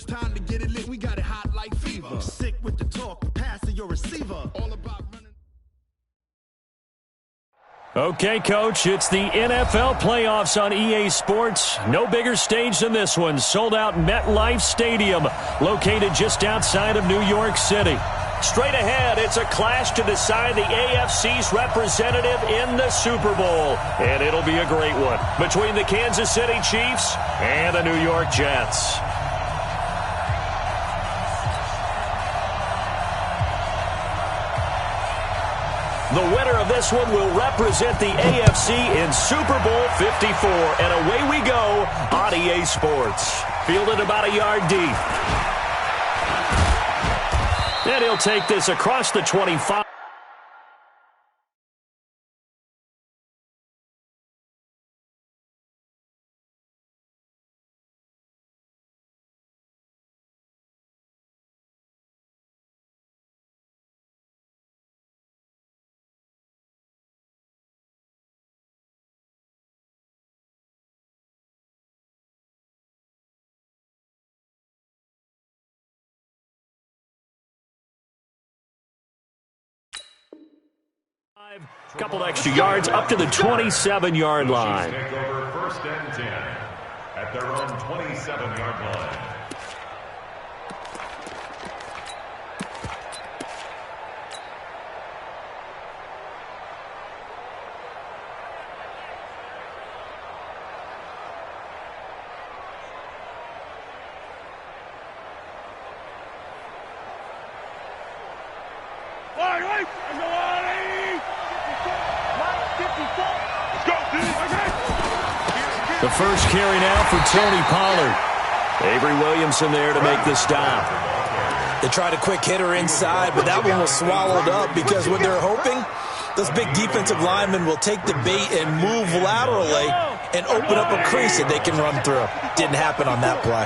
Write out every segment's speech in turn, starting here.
it's time to get it lit, we got it hot like fever. Sick with the talk, passing your receiver. All about running. Okay, Coach, it's the NFL playoffs on EA Sports. No bigger stage than this one. Sold out MetLife Stadium, located just outside of New York City. Straight ahead, it's a clash to decide the AFC's representative in the Super Bowl. And it'll be a great one between the Kansas City Chiefs and the New York Jets. The winner of this one will represent the AFC in Super Bowl 54. And away we go on EA Sports. Fielded about a yard deep. And he'll take this across the 25. Couple extra yards up to the 27-yard line. Take over first and 10 at their own 27-yard line. The first carry now for Tony Pollard. Avery Williamson there to make the stop. They tried a quick hitter inside, but that one was swallowed up because what they're hoping, those big defensive linemen will take the bait and move laterally and open up a crease that they can run through. Didn't happen on that play.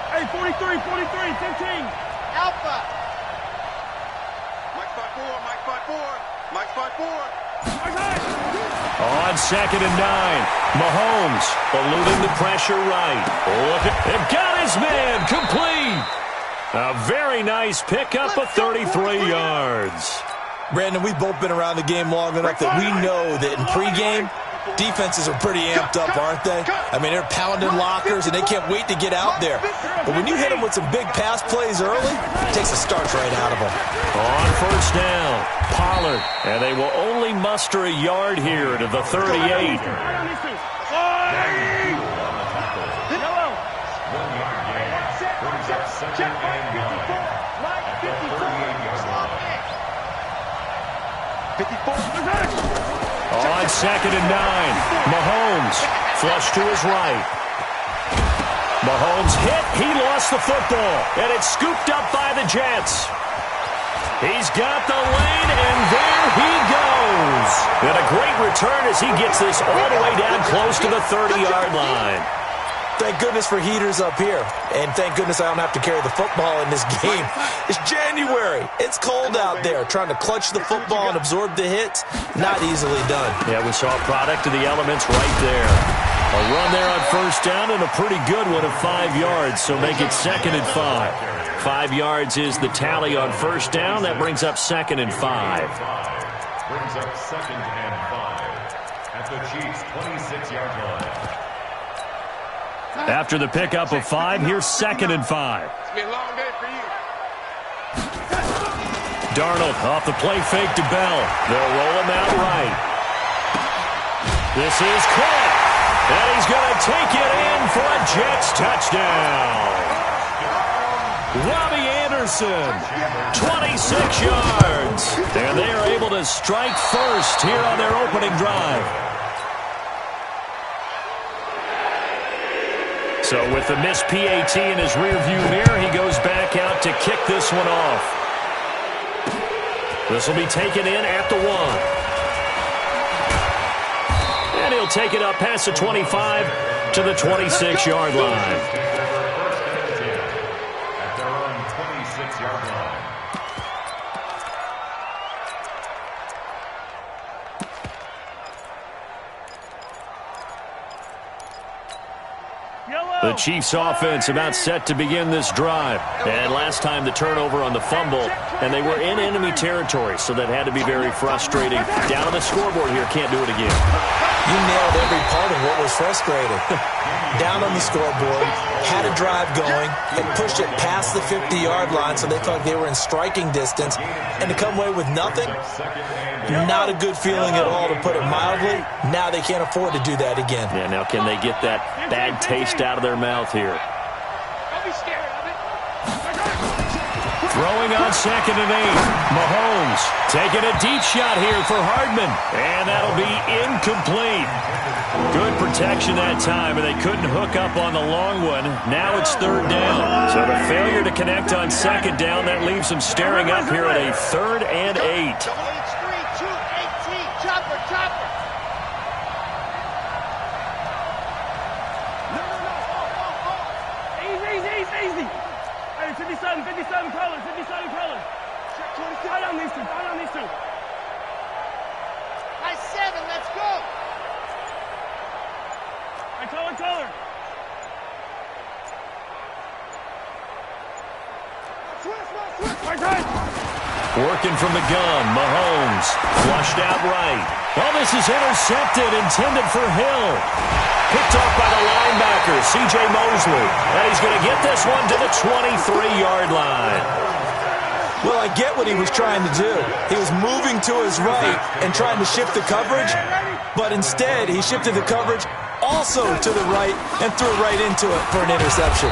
Hey, 43, 15. Alpha. Mike 5-4. On 2nd and 9, Mahomes eluding the pressure right. Look at it, got his man complete. A very nice pickup of 33 yards. Brandon, we've both been around the game long enough that we know that in pregame, defenses are pretty amped up, aren't they? I mean, they're pounding lockers, and they can't wait to get out there. But when you hit them with some big pass plays early, it takes the starch right out of them. On first down, Pollard, and they will only muster a yard here to the 38. On 2nd and 9, Mahomes flush to his right. Mahomes hit, he lost the football, and it's scooped up by the Jets. He's got the lane, and there he goes. And a great return as he gets this all the way down close to the 30-yard line. Thank goodness for heaters up here. And thank goodness I don't have to carry the football in this game. It's January. It's cold out there. Trying to clutch the football and absorb the hits, not easily done. Yeah, we saw a product of the elements right there. A run there on first down and a pretty good one of 5 yards, so make it 2nd and 5. 5 yards is the tally on first down. That brings up 2nd and 5. Brings up 2nd and 5 at the Chiefs' 26-yard line. After the pickup of 5, here's 2nd and 5. It's been a long day for you. Darnold off the play fake to Bell. They'll roll him out right. This is caught. And he's going to take it in for a Jets touchdown. Robbie Anderson, 26 yards. And they are able to strike first here on their opening drive. So with the missed PAT in his rearview mirror, he goes back out to kick this one off. This will be taken in at the 1. And he'll take it up past the 25 to the 26-yard line. At their own 26-yard line. The Chiefs offense about set to begin this drive. And last time the turnover on the fumble, and they were in enemy territory, so that had to be very frustrating. Down on the scoreboard here, can't do it again. You nailed every part of what was frustrating. Down on the scoreboard, had a drive going, and pushed it past the 50-yard line so they thought they were in striking distance, and to come away with nothing, not a good feeling at all, to put it mildly. Now they can't afford to do that again. Yeah, now can they get that bad taste out of their mouth here? Don't be scared of it. Throwing on 2nd and 8. Mahomes taking a deep shot here for Hardman. And that'll be incomplete. Good protection that time, and they couldn't hook up on the long one. Now it's 3rd down. So the failure to connect on 2nd down, that leaves them staring up here at a 3rd and 8. Chopper. Easy. Hey, 57 colors. Down on these two. Nice 7, let's go. Hey, color. Working from the gun, Mahomes flushed out right. Well, this is intercepted, intended for Hill. Picked off by the linebacker, C.J. Mosley. And he's going to get this one to the 23-yard line. Well, I get what he was trying to do. He was moving to his right and trying to shift the coverage, but instead he shifted the coverage also to the right and threw right into it for an interception.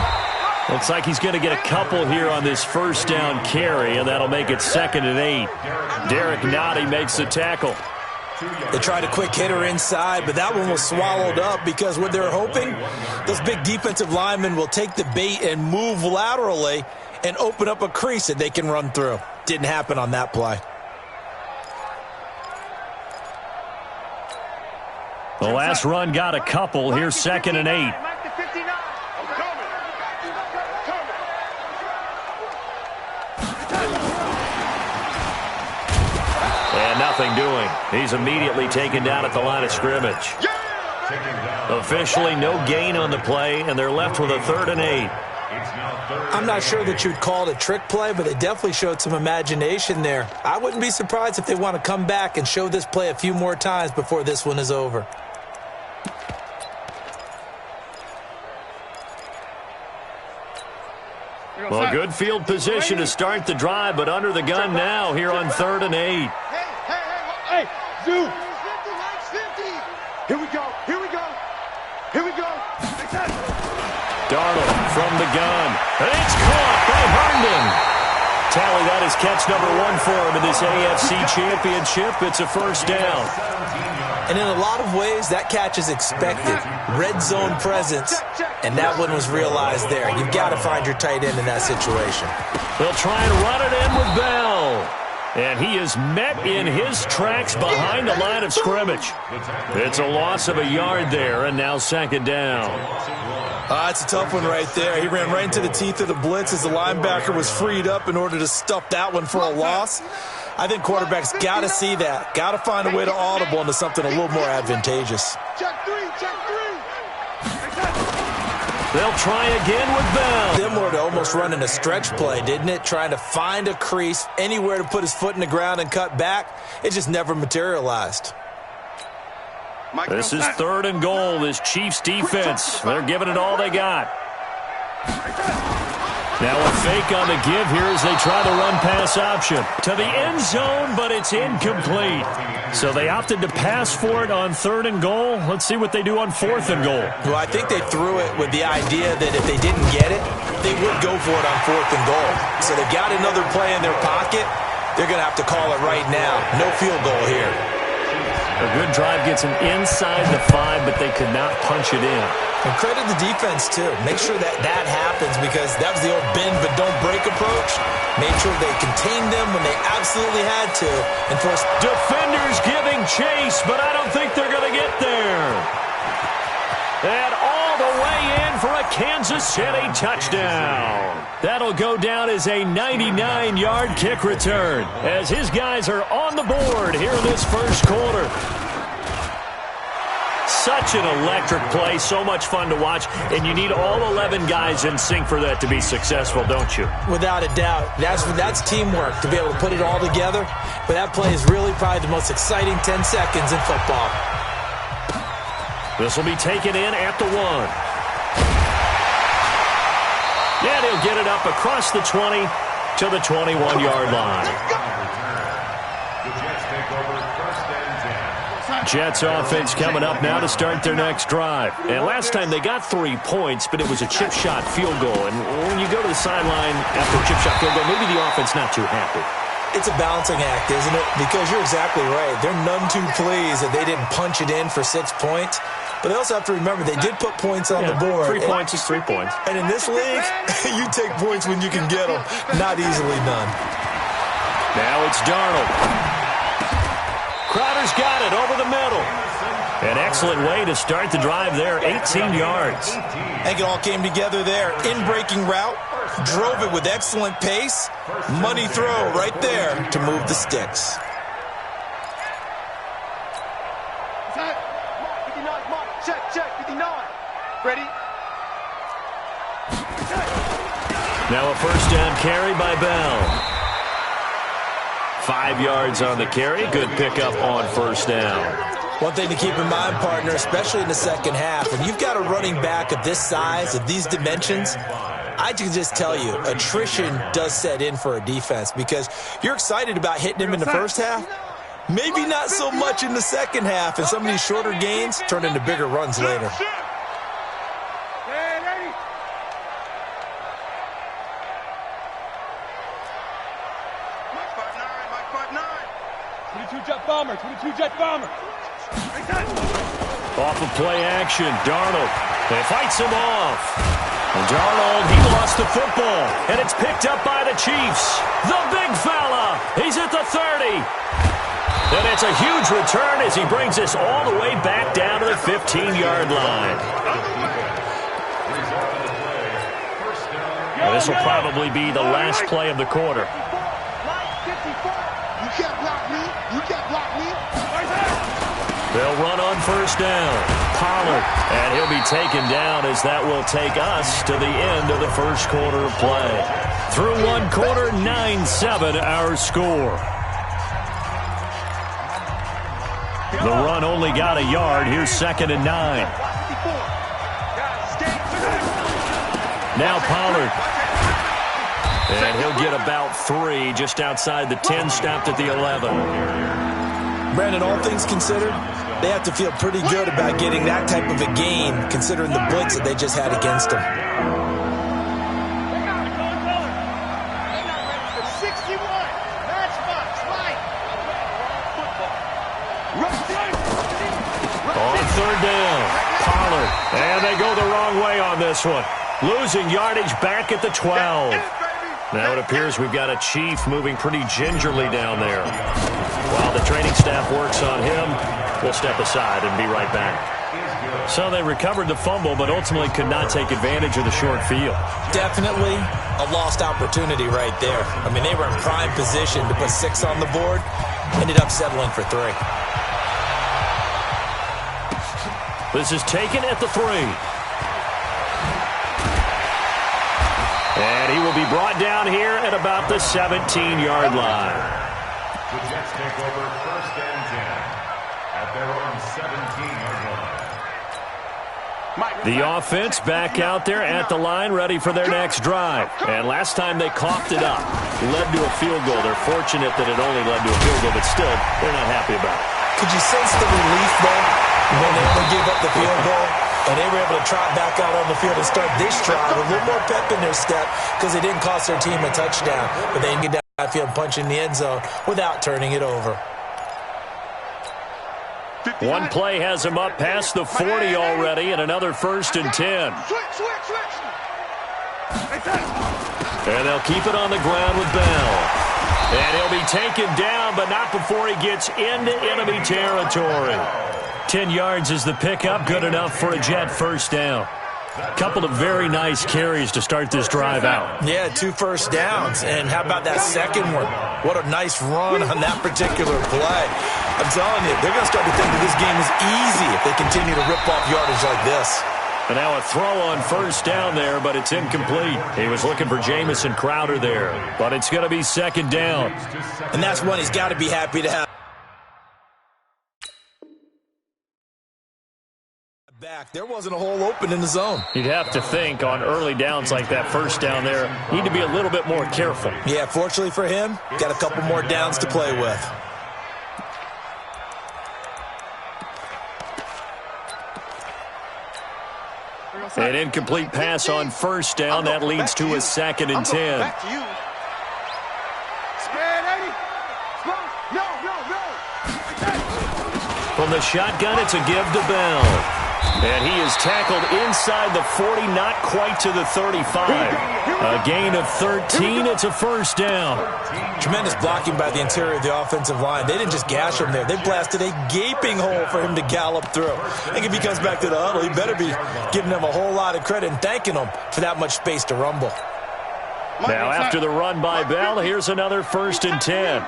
Looks like he's going to get a couple here on this 1st down carry, and that'll make it 2nd and 8. Derek Nottie makes the tackle. They tried a quick hitter inside, but that one was swallowed up because what they're hoping, those big defensive linemen will take the bait and move laterally and open up a crease that they can run through. Didn't happen on that play. The last run got a couple. Here's 2nd and 8. And nothing doing. He's immediately taken down at the line of scrimmage. Officially no gain on the play, and they're left with a 3rd and 8. I'm not sure that you'd call it a trick play, but they definitely showed some imagination there. I wouldn't be surprised if they want to come back and show this play a few more times before this one is over. Well, good field position to start the drive, but under the gun now here on 3rd and 8. Hey, Zoo. Here we go. Darnold from the gun. And it's caught by Herndon. Tally, that is catch number 1 for him in this AFC Championship. It's a 1st down. And in a lot of ways, that catch is expected. Red zone presence, and that one was realized there. You've got to find your tight end in that situation. They'll try and run it in with Bell. And he is met in his tracks behind the line of scrimmage. It's a loss of a yard there, and now 2nd down. That's a tough one right there. He ran right into the teeth of the blitz as the linebacker was freed up in order to stuff that one for a loss. I think quarterbacks got to see that. Got to find a way to audible into something a little more advantageous. Check three. They'll try again with Bell. Similar to almost running a stretch play, didn't it? Trying to find a crease, anywhere to put his foot in the ground and cut back. It just never materialized. This is 3rd and goal. This Chiefs defense, they're giving it all they got. Now a fake on the give here as they try the run-pass option. To the end zone, but it's incomplete. So they opted to pass for it on 3rd and goal. Let's see what they do on 4th and goal. Well, I think they threw it with the idea that if they didn't get it, they would go for it on 4th and goal. So they've got another play in their pocket. They're going to have to call it right now. No field goal here. A good drive gets them inside the 5, but they could not punch it in. And credit the defense, too. Make sure that happens because that was the old bend but don't break approach. Made sure they contained them when they absolutely had to. And forced defenders giving chase, but I don't think they're going to get there. And all the way in for a Kansas City touchdown. That'll go down as a 99-yard kick return as his guys are on the board here in this first quarter. such an electric play, so much fun to watch, and you need all 11 guys in sync for that to be successful, don't you? Without a doubt. That's teamwork, to be able to put it all together. But that play is really probably the most exciting 10 seconds in football. This will be taken in at the 1. And he'll get it up across the 20 to the 21-yard line. The Jets take over first and 10. Jets offense coming up now to start their next drive. And last time they got 3 points, but it was a chip shot field goal. And when you go to the sideline after a chip shot field goal, maybe the offense not too happy. It's a balancing act, isn't it? Because you're exactly right. They're none too pleased that they didn't punch it in for 6 points. But they also have to remember they did put points on the board. 3 points is 3 points. And in this league, you take points when you can get them. Not easily done. Now it's Darnold. Crowder's got it over the middle. An excellent way to start the drive there, 18 yards. I think it all came together there. In-breaking route, drove it with excellent pace. Money throw right there to move the sticks. Check, 59. Ready? Now a first down carry by Bell. 5 yards on the carry. Good pickup on first down. One thing to keep in mind, partner, especially in the second half, when you've got a running back of this size, of these dimensions, I can just tell you, attrition does set in for a defense because you're excited about hitting him in the first half. Maybe not so much in the second half, and some of these shorter gains turn into bigger runs later. Bomber, 22-jet bomber. Off of play action, Darnold. They fights him off. And Darnold, he lost the football. And it's picked up by the Chiefs. The big fella. He's at the 30. And it's a huge return as he brings us all the way back down to the 15-yard line. And this will probably be the last play of the quarter. You can't block me. You can't block me. They'll run on first down. Pollard, and he'll be taken down as that will take us to the end of the first quarter of play. Through one quarter, 9-7 our score. The run only got a yard. Here's 2nd and 9. Now Pollard. And he'll get about 3 just outside the 10, stopped at the 11. Brandon, all things considered, they have to feel pretty good about getting that type of a gain, considering the blitz that they just had against them. On third down, Pollard. And they go the wrong way on this one. Losing yardage back at the 12. Now it appears we've got a Chief moving pretty gingerly down there. While the training staff works on him, we'll step aside and be right back. So they recovered the fumble, but ultimately could not take advantage of the short field. Definitely a lost opportunity right there. I mean, they were in prime position to put 6 on the board, ended up settling for 3. This is taken at the 3. And he will be brought down here at about the 17-yard line. The Jets take over first and 10 at their own 17-yard line. The offense back out there at the line, ready for their next drive. And last time they coughed it up, led to a field goal. They're fortunate that it only led to a field goal, but still, they're not happy about it. Could you sense the relief, though, when they only gave up the field goal? And they were able to trot back out on the field and start this drive with a little more pep in their step because they didn't cost their team a touchdown. But they can get down that field and punch in the end zone without turning it over. One play has him up past the 40 already, and another 1st and 10. And they'll keep it on the ground with Bell. And he'll be taken down, but not before he gets into enemy territory. 10 yards is the pickup, good enough for a Jet first down. Couple of very nice carries to start this drive out. Yeah, 2 first downs. And how about that second one? What a nice run on that particular play. I'm telling you, they're going to start to think that this game is easy if they continue to rip off yardage like this. And now a throw on first down there, but it's incomplete. He was looking for Jamison Crowder there, but it's going to be second down. And that's one he's got to be happy to have back. There wasn't a hole open in the zone. You'd have to think on early downs like that first down there, need to be a little bit more careful. Yeah, fortunately for him, got a couple more downs to play with. An incomplete pass on first down. That leads to a 2nd and 10. Back to you. Spread, Eddie. No. From the shotgun, it's a give to Bell. And he is tackled inside the 40, not quite to the 35. A gain of 13. It's a first down. Tremendous blocking by the interior of the offensive line. They didn't just gash him there. They blasted a gaping hole for him to gallop through. I think if he comes back to the huddle, he better be giving them a whole lot of credit and thanking them for that much space to rumble. Now, after the run by Bell, here's another 1st and 10.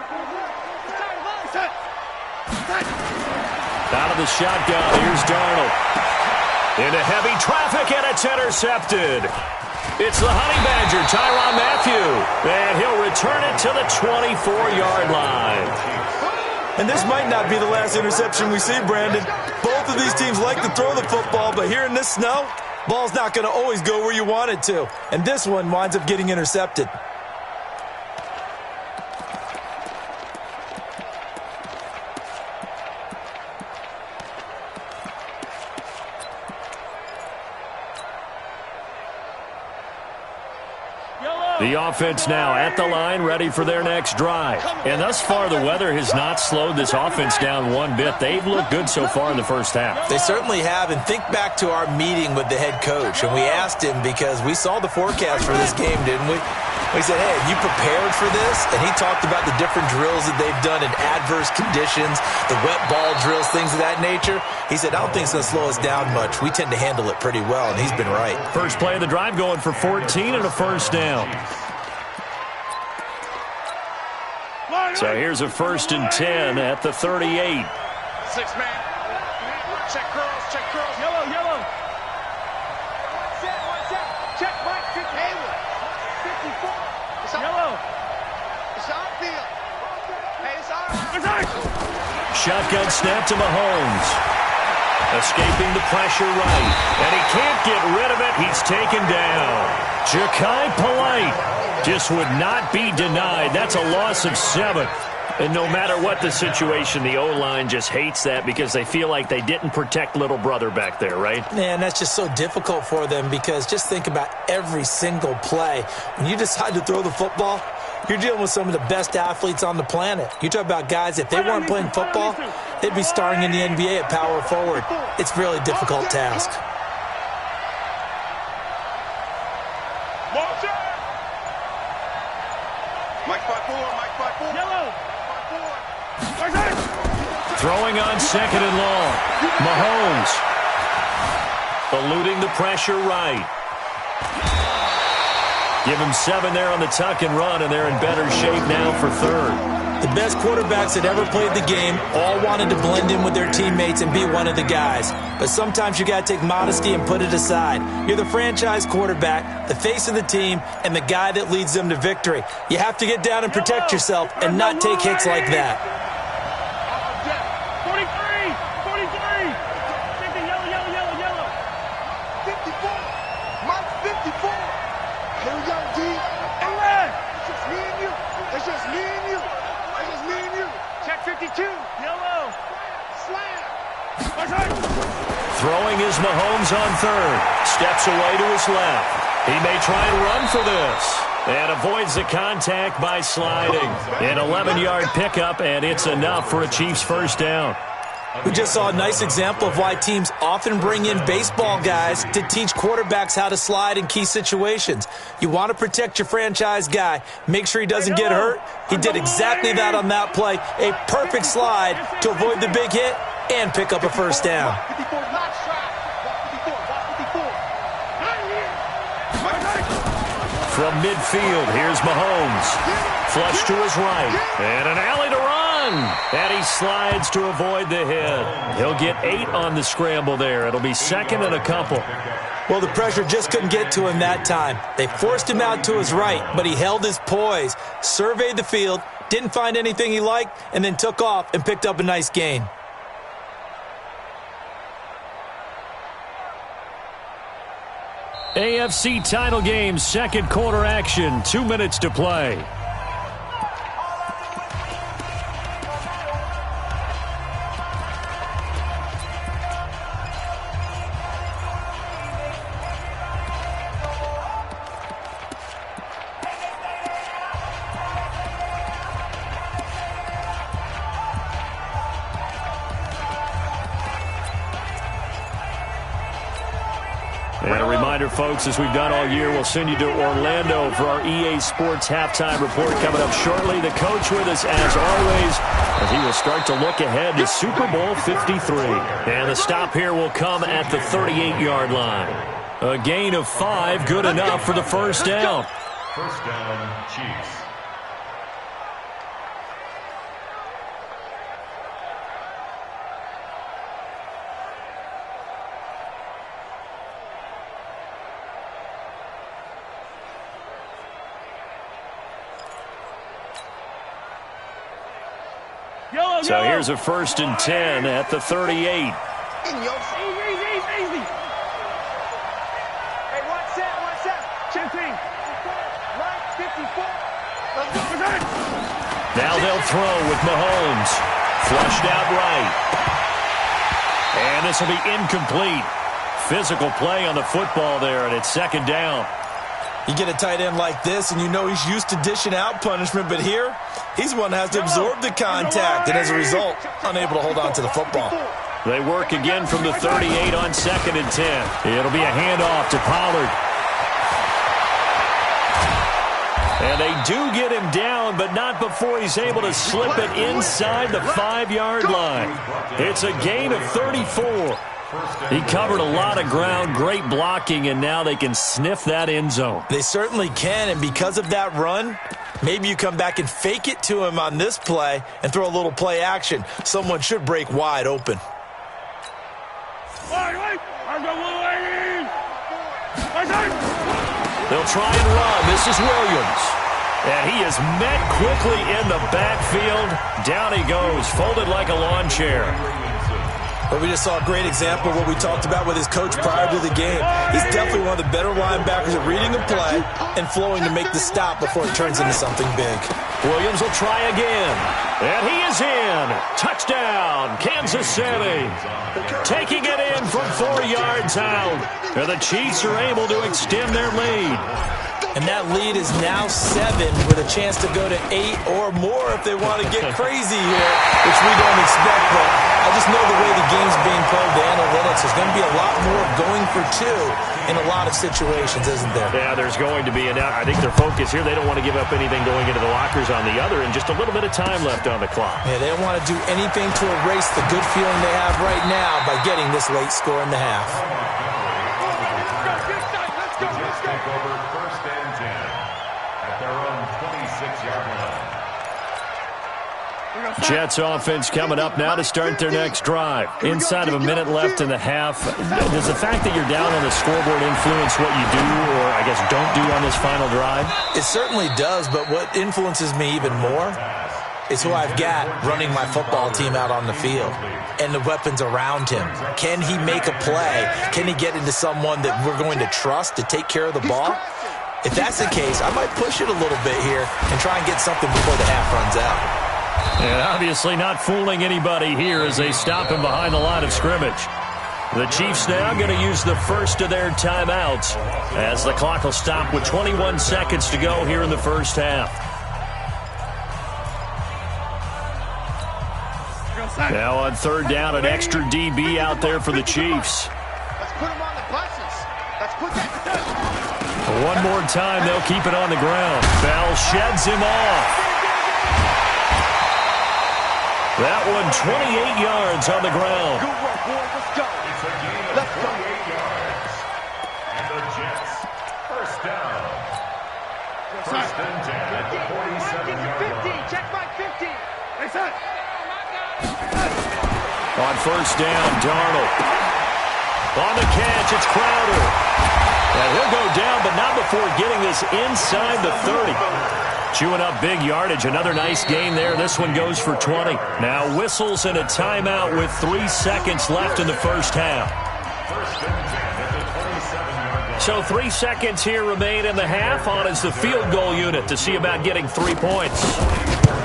Out of the shotgun, here's Darnold. Into heavy traffic, and it's intercepted. It's the Honey Badger, Tyrann Mathieu. And he'll return it to the 24-yard line. And this might not be the last interception we see, Brandon. Both of these teams like to throw the football, but here in this snow, ball's not going to always go where you want it to. And this one winds up getting intercepted. The offense now at the line, ready for their next drive. And thus far, the weather has not slowed this offense down one bit. They've looked good so far in the first half. They certainly have. And think back to our meeting with the head coach. And we asked him because we saw the forecast for this game, didn't we? We said, hey, have you prepared for this? And he talked about the different drills that they've done in adverse conditions, the wet ball drills, things of that nature. He said, I don't think it's going to slow us down much. We tend to handle it pretty well, and he's been right. First play of the drive going for 14 and a first down. So here's a 1st and 10 at the 38. 6-man. Check curls. Yellow. One set. Check Mike. Check Hayward. 54. It's on. Yellow. It's on field. Hey, it's on. Shotgun snap to Mahomes. Escaping the pressure right. And he can't get rid of it. He's taken down. Ja'Kai Polite just would not be denied. That's a loss of 7. And no matter what the situation, the O-line just hates that because they feel like they didn't protect little brother back there, right? Man, that's just so difficult for them because just think about every single play. When you decide to throw the football, you're dealing with some of the best athletes on the planet. You talk about guys, if they weren't playing football, they'd be starring in the NBA at power forward. It's a really difficult task. Mike 5-4. Yellow. Throwing on 2nd and long. Mahomes eluding the pressure right. Give him 7 there on the tuck and run, and they're in better shape now for 3rd. The best quarterbacks that ever played the game all wanted to blend in with their teammates and be one of the guys. But sometimes you got to take modesty and put it aside. You're the franchise quarterback, the face of the team, and the guy that leads them to victory. You have to get down and protect yourself and not take hits like that. 43. Yellow. 54. Mike 54. Here we go, D. It's just me and you. It's just me and you. Check 52. Yellow. Slam. Throwing is Mahomes on 3rd. Steps away to his left. He may try and run for this. And avoids the contact by sliding. An 11-yard pickup, and it's enough for a Chiefs first down. We just saw a nice example of why teams often bring in baseball guys to teach quarterbacks how to slide in key situations. You want to protect your franchise guy. Make sure he doesn't get hurt. He did exactly that on that play. A perfect slide to avoid the big hit and pick up a first down. 54, not strike. 54. From midfield, here's Mahomes. Flush to his right. And an alley to run. And he slides to avoid the hit. He'll get 8 on the scramble there. It'll be second and a couple. Well, the pressure just couldn't get to him that time. They forced him out to his right, but he held his poise, surveyed the field, didn't find anything he liked, and then took off and picked up a nice gain. AFC title game, second quarter action, 2 minutes to play. And a reminder, folks, as we've done all year, we'll send you to Orlando for our EA Sports halftime report coming up shortly. The coach with us, as always, as he will start to look ahead to Super Bowl 53. And the stop here will come at the 38-yard line. A gain of 5, good enough for the first down. First down, Chiefs. So here's a 1st and 10 at the 38. Easy. Hey, one set. Check team. Right, 54. Now they'll throw with Mahomes. Flushed out right. And this will be incomplete. Physical play on the football there, and it's second down. You get a tight end like this, and you know he's used to dishing out punishment, but here, he's one that has to absorb the contact, and as a result, unable to hold on to the football. They work again from the 38 on 2nd and 10. It'll be a handoff to Pollard. And they do get him down, but not before he's able to slip it inside the 5-yard line. It's a gain of 34. He covered a lot of ground, great blocking, and now they can sniff that end zone. They certainly can, and because of that run, maybe you come back and fake it to him on this play and throw a little play action. Someone should break wide open. They'll try and run. This is Williams. And he is met quickly in the backfield. Down he goes, folded like a lawn chair. But we just saw a great example of what we talked about with his coach prior to the game. He's definitely one of the better linebackers at reading a play and flowing to make the stop before it turns into something big. Williams will try again. And he is in. Touchdown, Kansas City. Taking it in from 4 yards out. And the Chiefs are able to extend their lead. And that lead is now 7 with a chance to go to 8 or more if they want to get crazy here, which we don't expect. But I just know the way the game's being played, the analytics, there's going to be a lot more going for 2 in a lot of situations, isn't there? Yeah, there's going to be. And I think their focus here, they don't want to give up anything going into the lockers on the other, and just a little bit of time left on the clock. Yeah, they don't want to do anything to erase the good feeling they have right now by getting this late score in the half. Let's take over 1st and 10 at their own 26-yard line. Jets offense coming up now to start their next drive. Inside of a minute left in the half, does the fact that you're down on the scoreboard influence what you do, or I guess don't do on this final drive? It certainly does, but what influences me even more is who I've got running my football team out on the field and the weapons around him. Can he make a play? Can he get into someone that we're going to trust to take care of the ball? If that's the case, I might push it a little bit here and try and get something before the half runs out. And obviously not fooling anybody here as they stop him behind the line of scrimmage. The Chiefs now going to use the first of their timeouts as the clock will stop with 21 seconds to go here in the first half. Now on 3rd down, an extra DB out there for the Chiefs. Let's put him on the buses. Let's put that. One more time, they'll keep it on the ground. Bell sheds him off. That one 28 yards on the ground. Good work, boys. Let's go. It's a gain of 28 yards. And the Jets, first down. First and 10 at the 47-yard line. Check my 50. Hey, son. On first down, Darnold. On the catch, it's Crowder. And he'll go down, but not before getting this inside the 30. Chewing up big yardage. Another nice gain there. This one goes for 20. Now whistles and a timeout with 3 seconds left in the first half. First and 10 at the 27-yard line. So 3 seconds here remain in the half. On is the field goal unit to see about getting 3 points.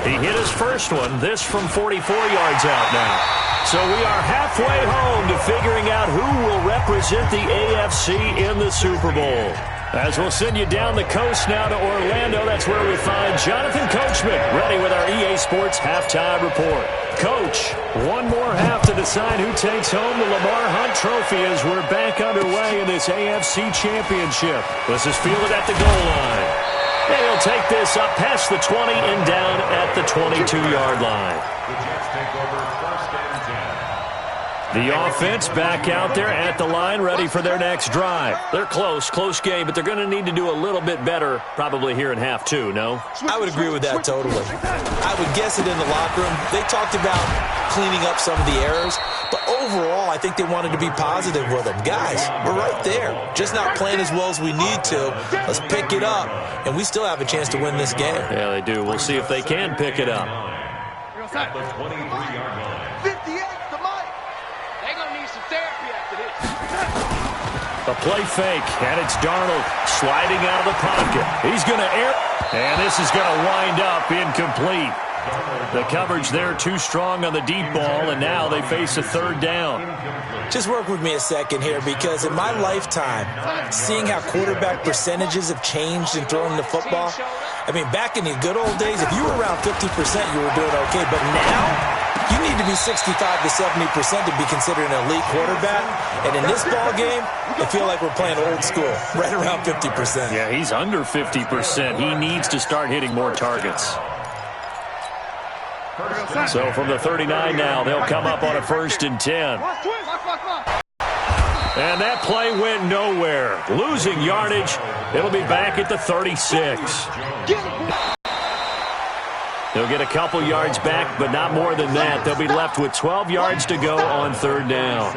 He hit his first one. This from 44 yards out now. So we are halfway home to figuring out who will represent the AFC in the Super Bowl. As we'll send you down the coast now to Orlando, that's where we find Jonathan Coachman ready with our EA Sports Halftime Report. Coach, one more half to decide who takes home the Lamar Hunt Trophy as we're back underway in this AFC Championship. This is fielded at the goal line. And he'll take this up past the 20 and down at the 22-yard line. The Jets take over first and 10. The offense back out there at the line, ready for their next drive. They're close game, but they're going to need to do a little bit better probably here in half two, no? I would agree with that totally. I would guess it in the locker room. They talked about cleaning up some of the errors, but overall, I think they wanted to be positive with them. Guys, we're right there. Just not playing as well as we need to. Let's pick it up, and we still have a chance to win this game. Yeah, they do. We'll see if they can pick it up. At the 23-yard line. 58 to Mike. They're going to need some therapy after this. A play fake, and it's Darnold sliding out of the pocket. He's going to air, and this is going to wind up incomplete. The coverage there too strong on the deep ball, and now they face a third down. Just work with me a second here, because in my lifetime, seeing how quarterback percentages have changed in throwing the football, I mean, back in the good old days, if you were around 50%, you were doing okay. But now, you need to be 65 to 70% to be considered an elite quarterback. And in this ball game, I feel like we're playing old school, right around 50%. Yeah, he's under 50%. He needs to start hitting more targets. So from the 39 now, they'll come up on a 1st and 10. And that play went nowhere. Losing yardage. It'll be back at the 36. They'll get a couple yards back, but not more than that. They'll be left with 12 yards to go on 3rd down.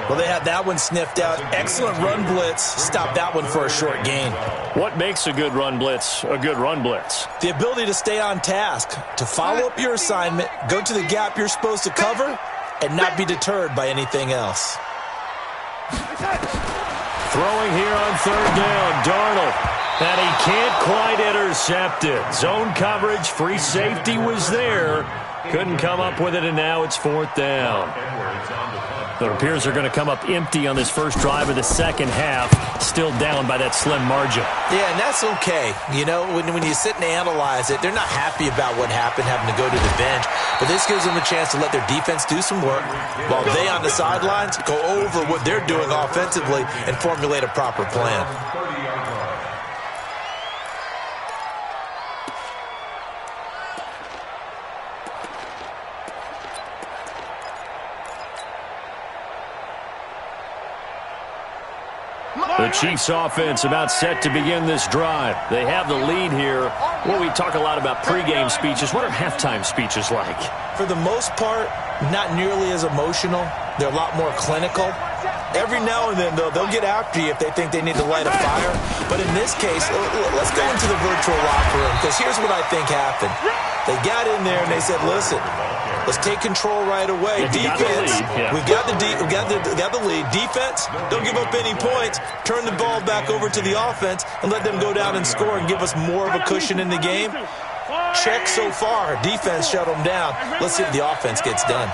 Well, they had that one sniffed out. Excellent run blitz. Stop that one for a short gain. What makes a good run blitz a good run blitz? The ability to stay on task, to follow up your assignment, go to the gap you're supposed to cover, and not be deterred by anything else. Throwing here on 3rd down, Darnold. And he can't quite intercept it. Zone coverage, free safety was there. Couldn't come up with it, and now it's 4th down. It appears they're going to come up empty on this first drive of the second half, still down by that slim margin. Yeah, and that's okay. You know, when you sit and analyze it, they're not happy about what happened, having to go to the bench. But this gives them a chance to let their defense do some work while they on the sidelines go over what they're doing offensively and formulate a proper plan. The Chiefs offense about set to begin this drive. They have the lead here. Well, we talk a lot about pregame speeches. What are halftime speeches like? For the most part, not nearly as emotional. They're a lot more clinical. Every now and then, though, they'll get after you if they think they need to light a fire. But in this case, let's go into the virtual locker room, because here's what I think happened. They got in there and they said, listen, let's take control right away. Defense, we got the lead. Defense, don't give up any points. Turn the ball back over to the offense and let them go down and score and give us more of a cushion in the game. Check so far. Defense shut them down. Let's see if the offense gets done.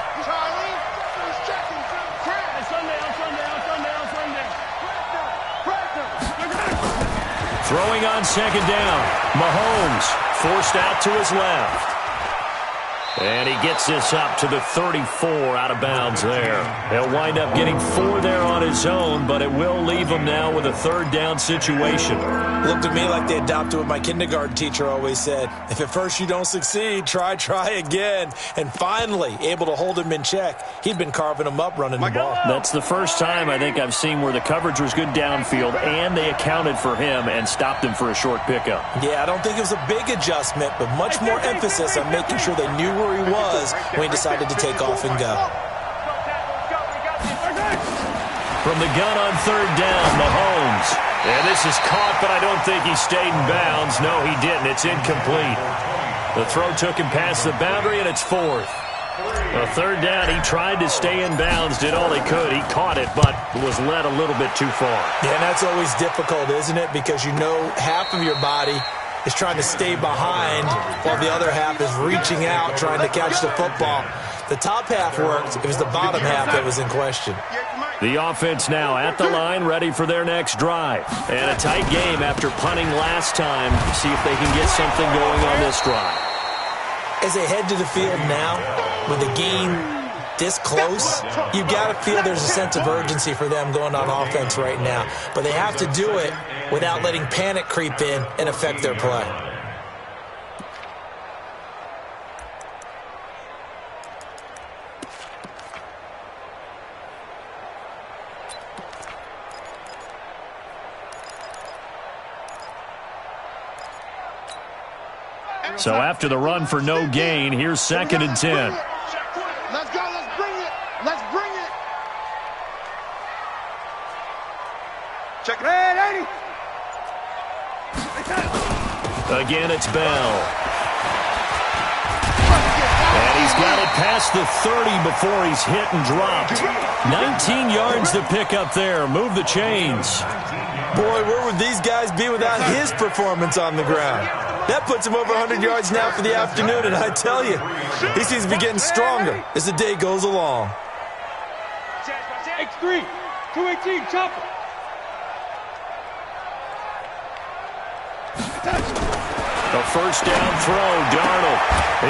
Throwing on 2nd down. Mahomes forced out to his left. And he gets this up to the 34 out of bounds there. He'll wind up getting 4 there on his own, but it will leave him now with a third down situation. Looked to me like they adopted what my kindergarten teacher always said. If at first you don't succeed, try again. And finally, able to hold him in check. He'd been carving him up running the ball. That's the first time I think I've seen where the coverage was good downfield and they accounted for him and stopped him for a short pickup. Yeah, I don't think it was a big adjustment, but much more emphasis on making sure they knew where he was when he decided to take off and go. From the gun on third down, Mahomes. And this is caught, but I don't think he stayed in bounds. No, he didn't. It's incomplete. The throw took him past the boundary, and it's 4th. A third down, he tried to stay in bounds, did all he could. He caught it, but was led a little bit too far. Yeah, and that's always difficult, isn't it? Because you know half of your body is trying to stay behind while the other half is reaching out, trying to catch the football. The top half worked. It was the bottom half that was in question. The offense now at the line, ready for their next drive. And a tight game after punting last time. See if they can get something going on this drive. As they head to the field now, with a game this close, you've got to feel there's a sense of urgency for them going on offense right now. But they have to do it without letting panic creep in and affect their play. So after the run for no gain, here's 2nd and 10. Let's go. Let's bring it. Let's bring it. Check it. Red 80. Again, it's Bell. And he's got it past the 30 before he's hit and dropped. 19 yards to pick up there. Move the chains. Boy, where would these guys be without his performance on the ground? That puts him over 100 yards now for the afternoon, and I tell you, he seems to be getting stronger as the day goes along. X3, 218, chopper. A first down throw, Darnold.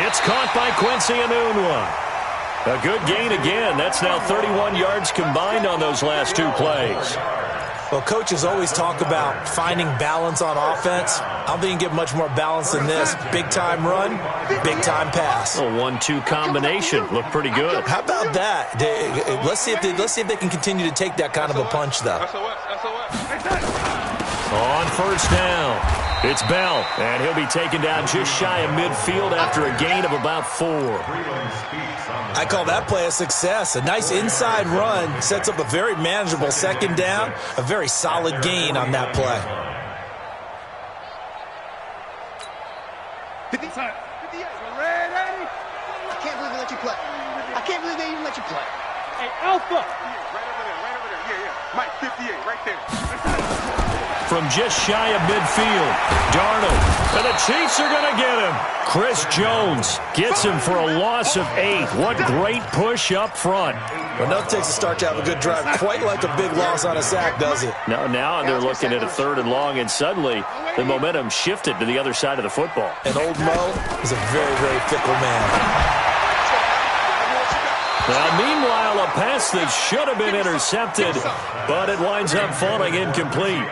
It's caught by Quincy Enunwa. A good gain again. That's now 31 yards combined on those last 2 plays. Well, coaches always talk about finding balance on offense. I don't think you can get much more balance than this. Big-time run, big-time pass. A 1-2 combination. Looked pretty good. How about that? Let's see if they can continue to take that kind of a punch, though. On first down, it's Bell, and he'll be taken down just shy of midfield after a gain of about 4. I call that play a success. A nice inside run sets up a very manageable 2nd down, a very solid gain on that play. 58, red 80. I can't believe they let you play. I can't believe they even let you play. Hey, Alpha. Right over there. Yeah. Mike, 58, right there. From just shy of midfield, Darnold, and the Chiefs are going to get him. Chris Jones gets him for a loss of 8. What great push up front. Well, nothing takes a start to have a good drive quite like a big loss on a sack, does it? Now they're looking at a 3rd and long, and suddenly the momentum shifted to the other side of the football. And old Mo is a very, very fickle man. Now, meanwhile, a pass that should have been intercepted, but it winds up falling incomplete.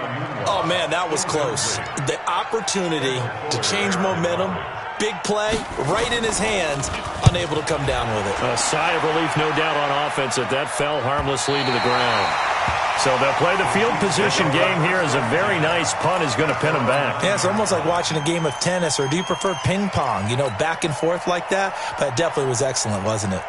Oh, man, that was close. The opportunity to change momentum, big play, right in his hands, unable to come down with it. A sigh of relief, no doubt, on offense that fell harmlessly to the ground. So they'll play the field position game here as a very nice punt is going to pin them back. Yeah, it's almost like watching a game of tennis, or do you prefer ping pong? You know, back and forth like that? But it definitely was excellent, wasn't it?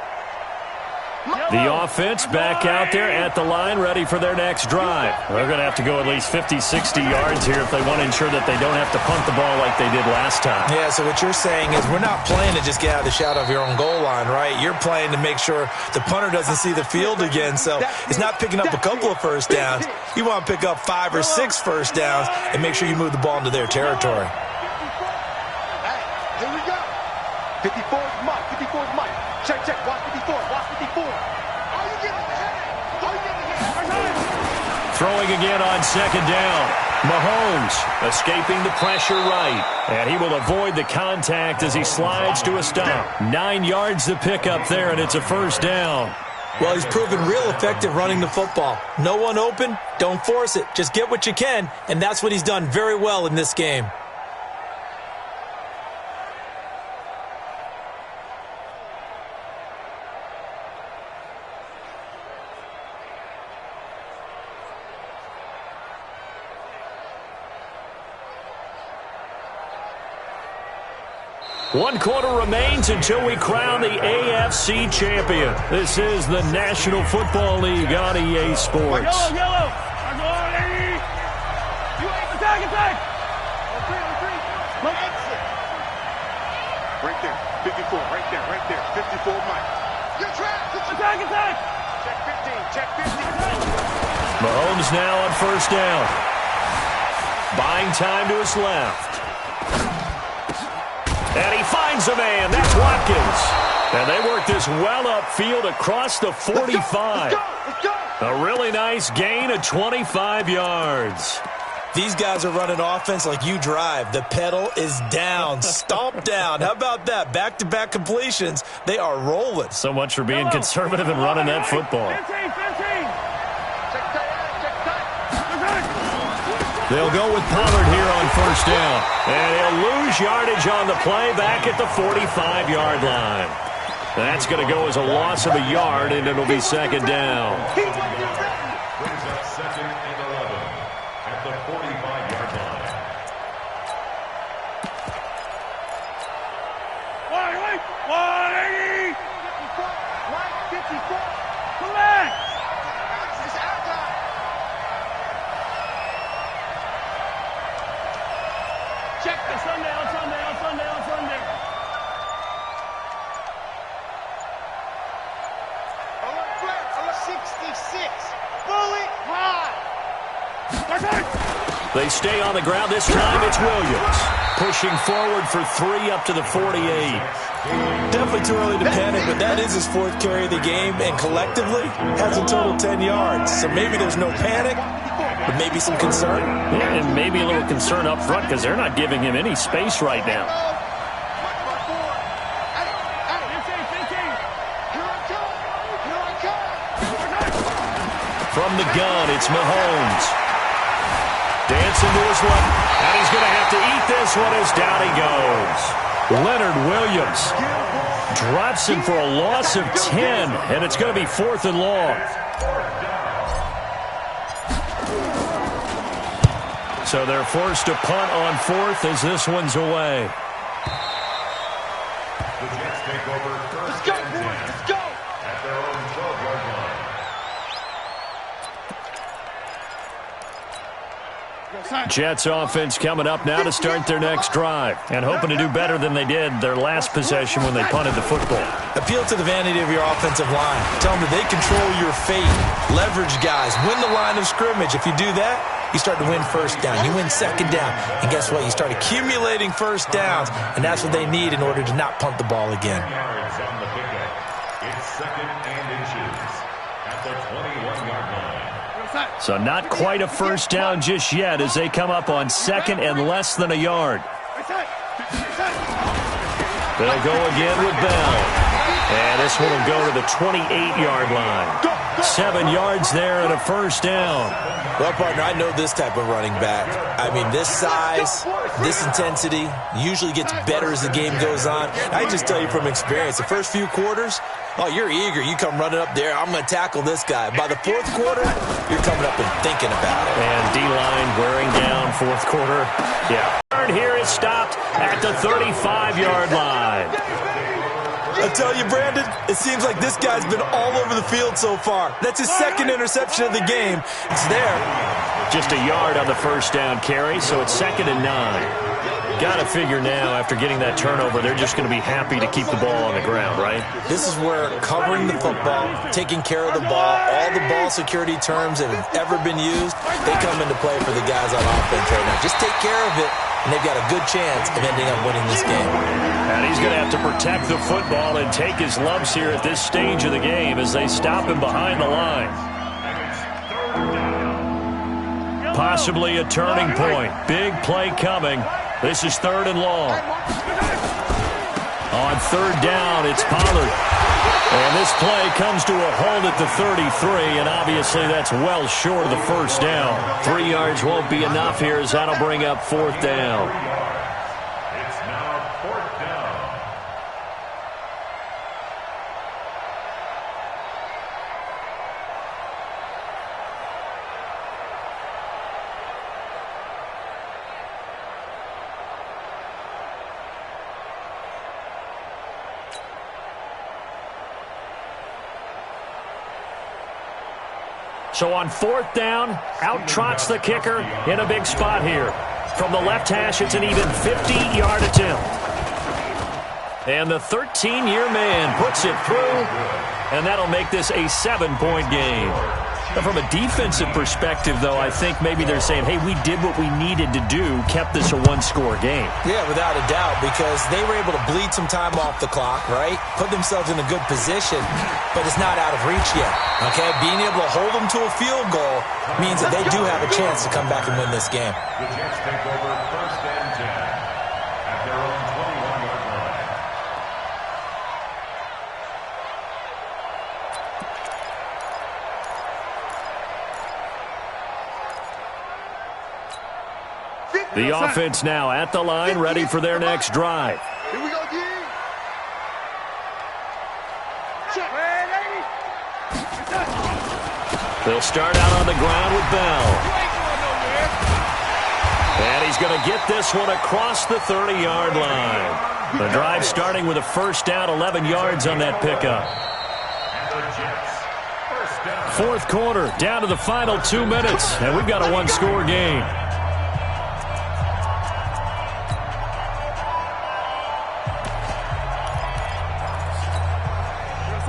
The offense back out there at the line, ready for their next drive. They're going to have to go at least 50, 60 yards here if they want to ensure that they don't have to punt the ball like they did last time. Yeah, so what you're saying is we're not playing to just get out of the shadow of your own goal line, right? You're playing to make sure the punter doesn't see the field again. So it's not picking up a couple of first downs. You want to pick up 5 or 6 first downs and make sure you move the ball into their territory. Hey, here we go. 54 is Mike. 54 is Mike. Check. Watch 54. Watch 54. Throwing again on 2nd down. Mahomes escaping the pressure right. And he will avoid the contact as he slides to a stop. 9 yards to pick up there, and it's a first down. Well, he's proven real effective running the football. No one open, don't force it. Just get what you can, and that's what he's done very well in this game. One quarter remains until we crown the AFC champion. This is the National Football League on EA Sports. Yellow. Attack. Right there, 54, right there, 54, Mike. You're trapped. Attack. Check 15. Mahomes now on first down. Buying time to his left. And he finds a man. That's Watkins. And they work this well upfield across the 45. Let's go. A really nice gain of 25 yards. These guys are running offense like you drive. The pedal is down, stomp down. How about that? Back-to-back completions. They are rolling. So much for being conservative and running that football. 15. They'll go with Pollard here on first down. And he'll lose yardage on the play back at the 45-yard line. That's going to go as a loss of a yard, and it'll be second down. Brings up second and 11 at the 45-yard line. Wait. 54. Collect. It's out time. Check the Sunday. 66. Bullet high. They stay on the ground. This time it's Williams. Pushing forward for 3 up to the 48. Definitely too early to panic, but that is his 4th carry of the game, and collectively has a total 10 yards. So maybe there's no panic, but maybe some concern. Yeah, and maybe a little concern up front because they're not giving him any space right now. From the gun, it's Mahomes. Dancing to his left, and he's going to have to eat this one as down he goes. Leonard Williams drops him for a loss of 10, and it's going to be 4th and long. So they're forced to punt on 4th as this one's away. The Jets take over first and 10 at their own 12-yard line. Jets offense coming up now to start their next drive and hoping to do better than they did their last possession when they punted the football. Appeal to the vanity of your offensive line. Tell them that they control your fate. Leverage guys. Win the line of scrimmage. If you do that, you start to win first down. You win second down. And guess what? You start accumulating first downs, and that's what they need in order to not punt the ball again. Yards on the pickup. It's second and inches at the 21-yard line. So not quite a first down just yet as they come up on 2nd and less than a yard. They'll go again with Bell. And this one will go to the 28-yard line. 7 yards there and a first down. Well, partner, I know this type of running back. I mean, this size, this intensity usually gets better as the game goes on. I just tell you from experience, the first few quarters, oh, you're eager. You come running up there. I'm going to tackle this guy. By the 4th quarter, you're coming up and thinking about it. And D-line wearing down 4th quarter. Yeah. Here is stopped at the 35-yard line. I tell you, Brandon, it seems like this guy's been all over the field so far. That's his 2nd interception of the game. It's there. Just a yard on the first down carry, so it's 2nd and 9. Got to figure now, after getting that turnover, they're just going to be happy to keep the ball on the ground, right? This is where covering the football, taking care of the ball, all the ball security terms that have ever been used, they come into play for the guys on offense right now. Just take care of it, and they've got a good chance of ending up winning this game. And he's going to have to protect the football and take his lumps here at this stage of the game as they stop him behind the line. And it's 3rd down. Possibly a turning point. Big play coming. This is 3rd and long. On 3rd down, it's Pollard. And this play comes to a halt at the 33, and obviously that's well short of the 1st down. 3 yards won't be enough here as that'll bring up 4th down. It's now 4th down. So on 4th down, out trots the kicker in a big spot here. From the left hash, it's an even 50-yard attempt. And the 13-year man puts it through, and that'll make this a 7-point game. But from a defensive perspective, though, I think maybe they're saying, hey, we did what we needed to do, kept this a 1-score game. Yeah, without a doubt, because they were able to bleed some time off the clock, right? Put themselves in a good position, but it's not out of reach yet, okay? Being able to hold them to a field goal means that they do have a chance to come back and win this game. The Jets take over 1st and 10 at their own 21-yard line. The offense now at the line, ready for their next drive. Here we go, D. Check. They'll start out on the ground with Bell. And he's going to get this one across the 30-yard line. The drive starting with a 1st down, 11 yards on that pickup. And the Jets, 1st down. 4th quarter, down to the final 2 minutes, and we've got a 1-score game.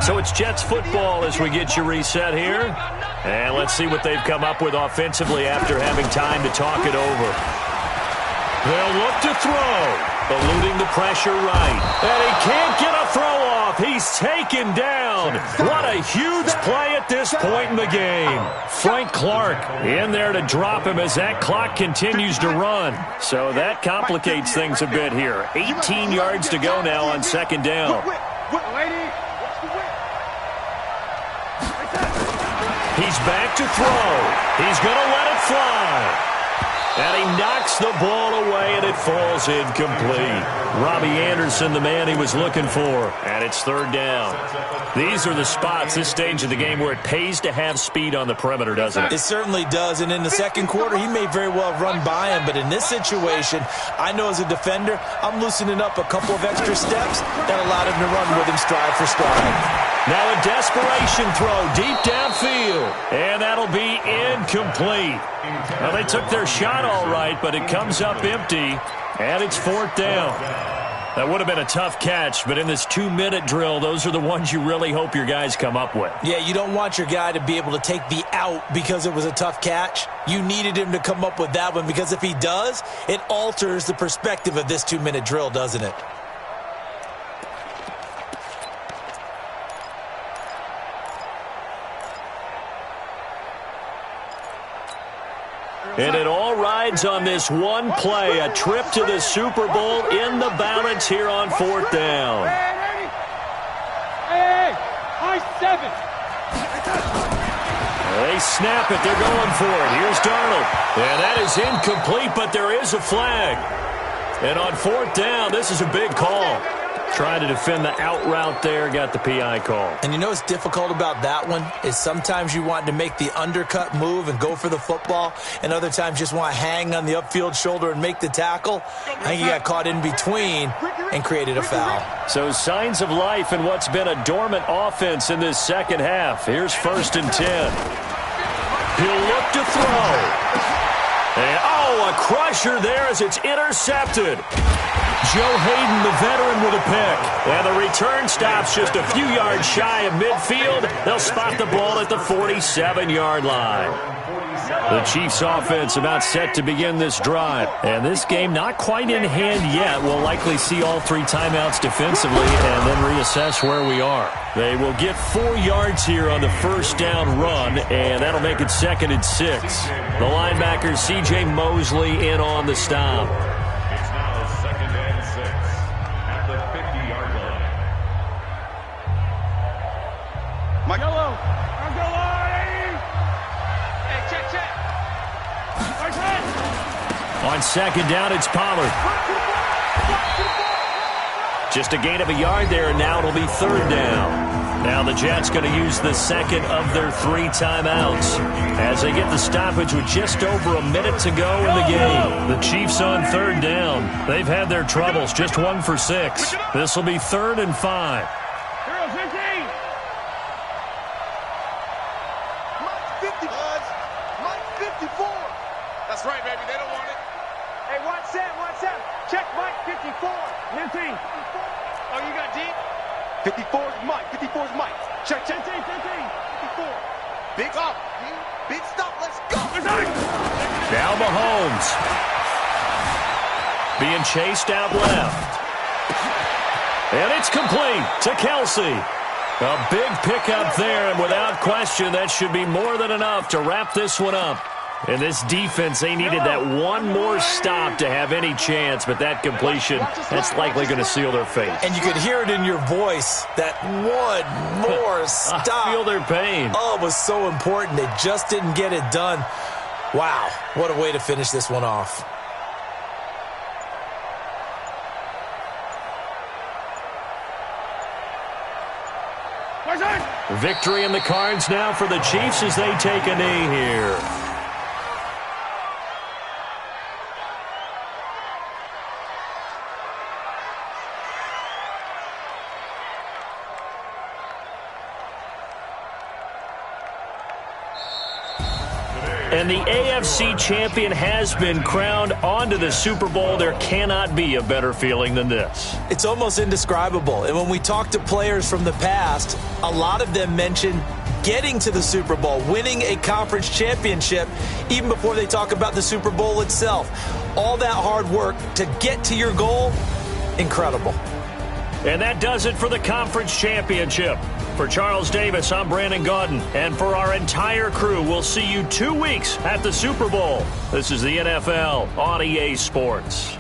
So it's Jets football as we get you reset here. And let's see what they've come up with offensively after having time to talk it over. They'll look to throw, eluding the pressure right. And he can't get a throw off. He's taken down. What a huge play at this point in the game. Frank Clark in there to drop him as that clock continues to run. So that complicates things a bit here. 18 yards to go now on 2nd down. He's back to throw. He's going to let it fly. And he knocks the ball away, and it falls incomplete. Robbie Anderson, the man he was looking for. And it's 3rd down. These are the spots, this stage of the game, where it pays to have speed on the perimeter, doesn't it? It certainly does. And in the 2nd quarter, he may very well run by him. But in this situation, I know as a defender, I'm loosening up a couple of extra steps that allowed him to run with him stride for stride. Now a desperation throw deep downfield. And that'll be incomplete. Well, they took their shot all right, but it comes up empty. And it's 4th down. That would have been a tough catch, but in this 2-minute drill, those are the ones you really hope your guys come up with. Yeah, you don't want your guy to be able to take the out because it was a tough catch. You needed him to come up with that one because if he does, it alters the perspective of this 2-minute drill, doesn't it? And it all rides on this one play, a trip to the Super Bowl in the balance here on 4th down. Hey, high 7. They snap it. They're going for it. Here's Darnold. And that is incomplete, but there is a flag. And on 4th down, this is a big call. Trying to defend the out route there, got the PI call. And you know what's difficult about that one is sometimes you want to make the undercut move and go for the football, and other times just want to hang on the upfield shoulder and make the tackle. I think he got caught in between and created a foul. So signs of life in what's been a dormant offense in this 2nd half. Here's 1st and 10. He'll look to throw. And, a crusher there as it's intercepted. Joe Hayden, the veteran, with a pick. And the return stops just a few yards shy of midfield. They'll spot the ball at the 47-yard line. The Chiefs offense about set to begin this drive. And this game not quite in hand yet. We'll likely see all 3 timeouts defensively and then reassess where we are. They will get 4 yards here on the first down run, and that'll make it 2nd and 6. The linebacker C.J. Mosley in on the stop. It's now 2nd and 6 at the 50-yard line. Mike. Yellow. Hey, check. On 2nd down, it's Pollard. Just a gain of a yard there, and now it'll be 3rd down. Now the Jets going to use the second of their 3 timeouts as they get the stoppage with just over a minute to go in the game. The Chiefs on 3rd down. They've had their troubles, just 1 for 6. This will be 3rd and 5. That's right, baby. They don't want it. Hey, watch Sam. Check Mike, 54. M20. Oh, you got deep? 54 is Mike. 54 is Mike. Check. 54. Big stop. Big stop. Let's go. Now Mahomes. Being chased out left. And it's complete to Kelsey. A big pickup there, and without question, that should be more than enough to wrap this one up. And this defense, they needed that one more stop to have any chance, but that completion, that's likely going to seal their fate. And you could hear it in your voice, that one more stop. I feel their pain. Oh, it was so important. They just didn't get it done. Wow, what a way to finish this one off. Victory in the cards now for the Chiefs as they take a knee here. And the AFC champion has been crowned onto the Super Bowl. There cannot be a better feeling than this. It's almost indescribable. And when we talk to players from the past, a lot of them mention getting to the Super Bowl, winning a conference championship, even before they talk about the Super Bowl itself. All that hard work to get to your goal, incredible. And that does it for the conference championship. For Charles Davis, I'm Brandon Gaudin. And for our entire crew, we'll see you 2 weeks at the Super Bowl. This is the NFL on EA Sports.